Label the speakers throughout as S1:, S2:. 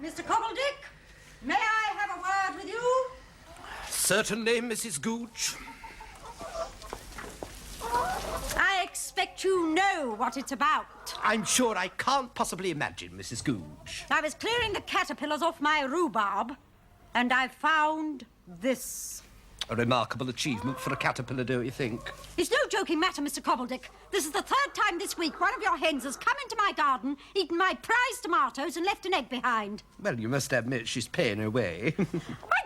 S1: Mr. Cobbledick, may I have a word with you?
S2: Certainly, Mrs. Gooch.
S1: I expect you know what it's about.
S2: I'm sure I can't possibly imagine, Mrs. Gooch.
S1: I was clearing the caterpillars off my rhubarb, and I found this.
S2: A remarkable achievement for a caterpillar, don't you think?
S1: It's no joking matter, Mr. Cobbledick. This is the third time this week one of your hens has come into my garden, eaten my prized tomatoes, and left an egg behind.
S2: Well, you must admit she's paying her way.
S1: I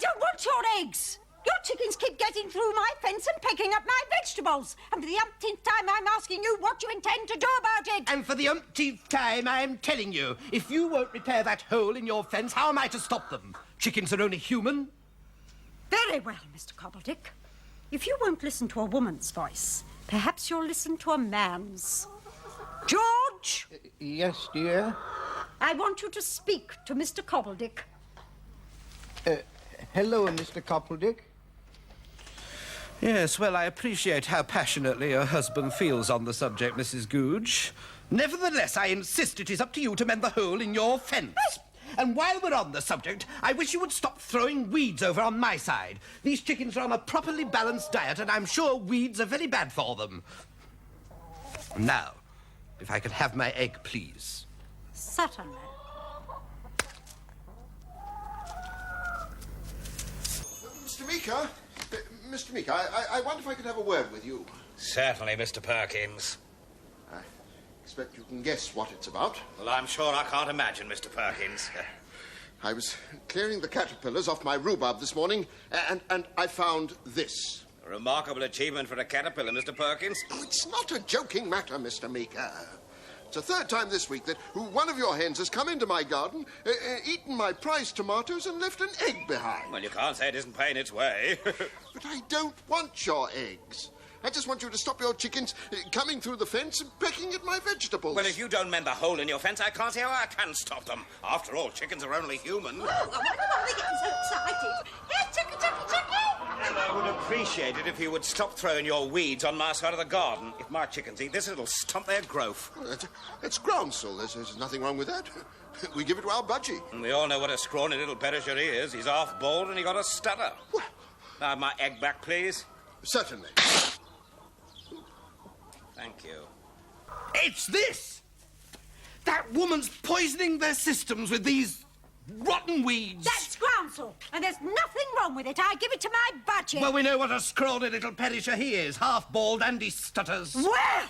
S1: don't want your eggs. Your chickens keep getting through my fence and picking up my vegetables. And for the umpteenth time, I'm asking you what you intend to do about it.
S2: And for the umpteenth time, I'm telling you, if you won't repair that hole in your fence, how am I to stop them? Chickens are only human.
S1: Very well, Mr. Cobbledick. If you won't listen to a woman's voice, perhaps you'll listen to a man's. George?
S3: Yes, dear?
S1: I want you to speak to Mr. Cobbledick.
S3: Hello, Mr. Cobbledick.
S2: Yes, well, I appreciate how passionately your husband feels on the subject, Mrs. Gooch. Nevertheless, I insist it is up to you to mend the hole in your fence. And while we're on the subject, I wish you would stop throwing weeds over on my side. These chickens are on a properly balanced diet, and I'm sure weeds are very bad for them. Now, if I could have my egg, please.
S1: Certainly.
S4: Mr. Meeker, I wonder if I could have a word with you.
S5: Certainly, Mr. Perkins.
S4: I expect you can guess what it's about.
S5: Well, I'm sure I can't imagine, Mr. Perkins.
S4: I was clearing the caterpillars off my rhubarb this morning, and I found this.
S5: A remarkable achievement for a caterpillar, Mr. Perkins.
S4: Oh, it's not a joking matter, Mr. Meeker. It's the third time this week that one of your hens has come into my garden, eaten my prized tomatoes, and left an egg behind.
S5: Well, you can't say it isn't paying its way.
S4: But I don't want your eggs. I just want you to stop your chickens coming through the fence and pecking at my vegetables.
S5: Well, if you don't mend the hole in your fence, I can't see how I can stop them. After all, chickens are only human.
S1: Oh, why are they getting so excited? Yes, chicken, chicken, chicken!
S5: And I would appreciate it if you would stop throwing your weeds on my side of the garden. If my chickens eat this, it'll stump their growth.
S4: Well, it's groundsel. There's nothing wrong with that. We give it to our budgie.
S5: And we all know what a scrawny little perisher he is. He's half bald and he got a stutter.
S4: Well,
S5: Now, my egg back, please.
S4: certainly.
S5: Thank you.
S2: It's this! That woman's poisoning their systems with these rotten weeds.
S1: That's groundsel, and there's nothing wrong with it. I give it to my budget.
S2: Well, we know what a scrawny little perisher he is. Half-bald and he stutters.
S1: Well,